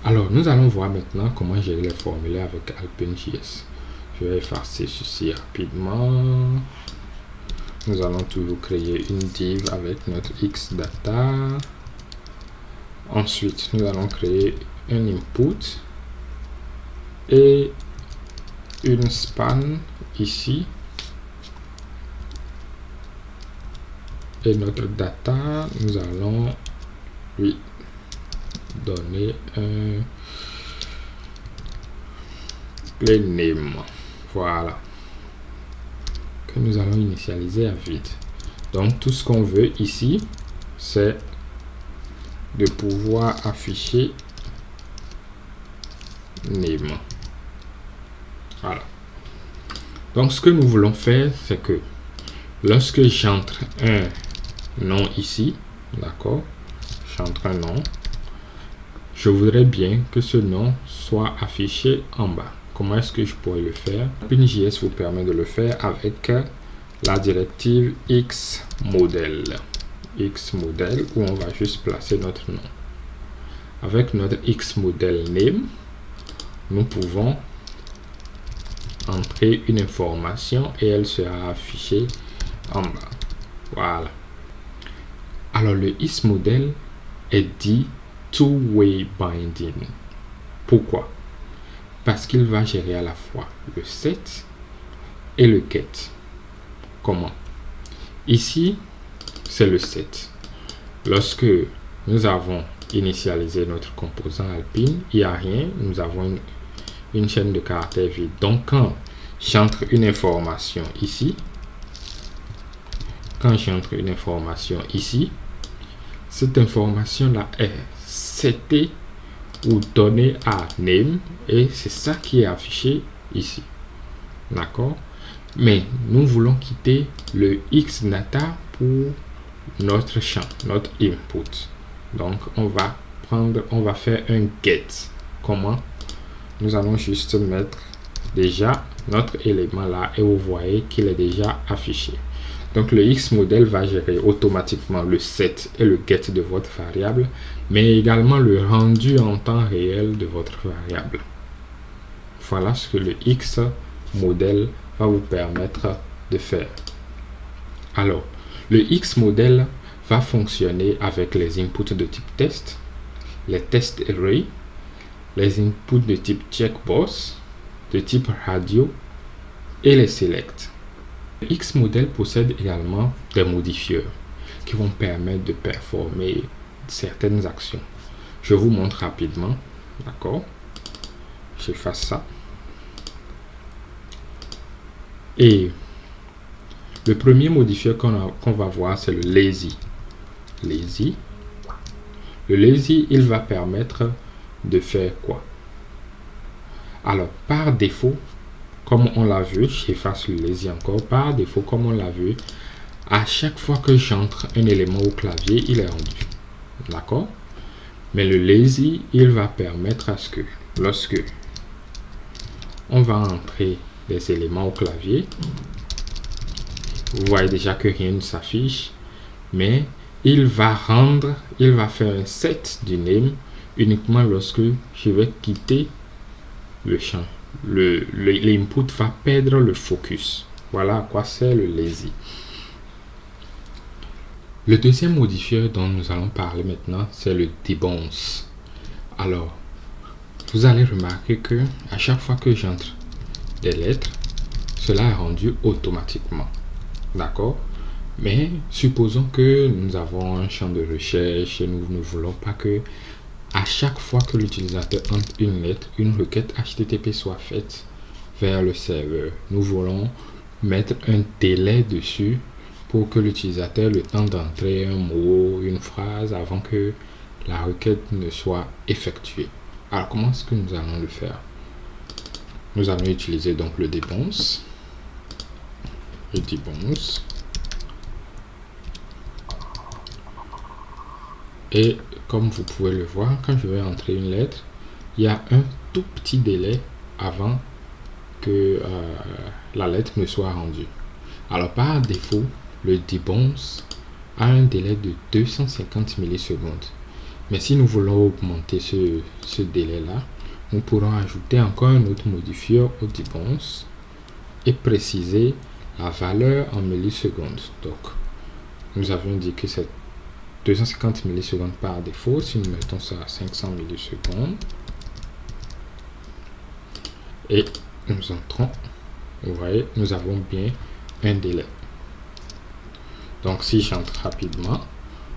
Alors, nous allons voir maintenant comment gérer les formulaires avec Alpine.js. Je vais effacer ceci rapidement. Nous allons toujours créer une div avec notre xdata. Ensuite, nous allons créer un input et une span ici. Et notre data, nous allons lui donner un play name. Voilà. Que nous allons initialiser à vide. Donc, tout ce qu'on veut ici, c'est de pouvoir afficher name. Voilà. Donc, ce que nous voulons faire, c'est que lorsque j'entre un nom ici, d'accord, j'entre un nom, je voudrais bien que ce nom soit affiché en bas. Comment est-ce que je pourrais le faire? Alpine.js vous permet de le faire avec la directive xModel. xModel où on va juste placer notre nom. Avec notre xModel name, nous pouvons entrer une information et elle sera affichée en bas. Voilà. Alors le xModel est dit two-way binding. Pourquoi? Parce qu'il va gérer à la fois le set et le get. Comment? Ici, c'est le set. Lorsque nous avons initialisé notre composant Alpine, il n'y a rien, nous avons une chaîne de caractères vide. Donc, quand j'entre une information ici, cette information-là est setée ou donnée à name et c'est ça qui est affiché ici. D'accord? Mais nous voulons quitter le xdata pour notre champ, notre input. Donc, on va faire un get. Comment? Nous allons juste mettre déjà notre élément là et vous voyez qu'il est déjà affiché. Donc le xModel va gérer automatiquement le set et le get de votre variable, mais également le rendu en temps réel de votre variable. Voilà ce que le xModel va vous permettre de faire. Alors, le xModel va fonctionner avec les inputs de type test, les test array, les inputs de type checkbox, de type radio et les select. Le xModel possède également des modifieurs qui vont permettre de performer certaines actions. Je vous montre rapidement. D'accord? J'efface ça. Et le premier modifieur qu'on va voir, c'est le lazy. Le lazy, il va permettre de faire quoi? Alors, par défaut, comme on l'a vu, j'efface le lazy encore, par défaut, comme on l'a vu, à chaque fois que j'entre un élément au clavier, il est rendu. D'accord? Mais le lazy, il va permettre à ce que, lorsque on va entrer les éléments au clavier, vous voyez déjà que rien ne s'affiche, mais il va faire un set du name uniquement lorsque je vais quitter le champ. L'input va perdre le focus. Voilà à quoi sert le lazy. Le deuxième modifieur dont nous allons parler maintenant, c'est le debounce. Alors, vous allez remarquer que à chaque fois que j'entre des lettres, cela est rendu automatiquement. D'accord? Mais supposons que nous avons un champ de recherche et nous ne voulons pas que à chaque fois que l'utilisateur entre une lettre, une requête HTTP soit faite vers le serveur. Nous voulons mettre un délai dessus pour que l'utilisateur ait le temps d'entrer un mot, une phrase avant que la requête ne soit effectuée. Alors, comment est-ce que nous allons le faire? Nous allons utiliser donc le debounce. Et comme vous pouvez le voir, quand je vais entrer une lettre, il y a un tout petit délai avant que la lettre ne soit rendue. Alors par défaut, le debounce a un délai de 250 millisecondes. Mais si nous voulons augmenter ce délai-là, nous pourrons ajouter encore un autre modifier au debounce et préciser la valeur en millisecondes. Donc, nous avons dit que c'est 250 millisecondes par défaut. Si nous mettons ça à 500 millisecondes et nous entrons, vous voyez, nous avons bien un délai. Donc, si j'entre rapidement,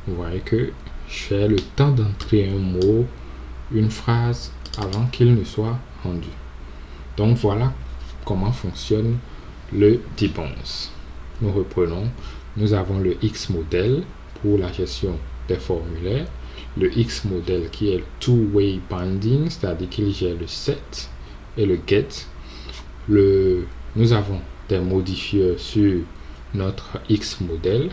vous voyez que j'ai le temps d'entrer un mot, une phrase avant qu'il ne soit rendu. Donc, voilà comment fonctionne le debounce. Nous reprenons. Nous avons le X-model pour la gestion des formulaires. Le X-model qui est le two-way binding, c'est-à-dire qu'il gère le set et le get. Nous avons des modifieurs sur notre X-model.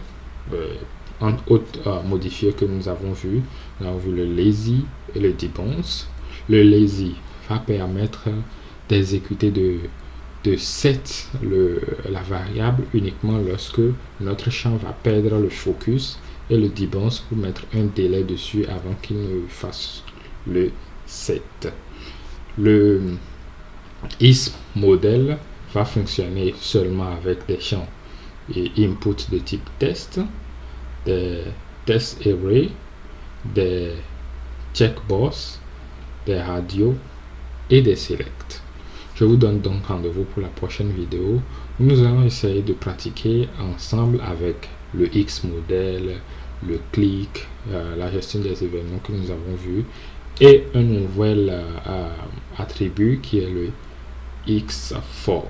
Entre autres modifieurs que nous avons vu, le lazy et le debounce. Le lazy va permettre d'exécuter de set la variable uniquement lorsque notre champ va perdre le focus, et le debounce pour mettre un délai dessus avant qu'il ne fasse le set. Le is model va fonctionner seulement avec des champs et input de type test, des test array, des checkbox, des radios et des select. Je vous donne donc rendez-vous pour la prochaine vidéo où nous allons essayer de pratiquer ensemble avec le X-model, le click, la gestion des événements que nous avons vu, et un nouvel attribut qui est le X4.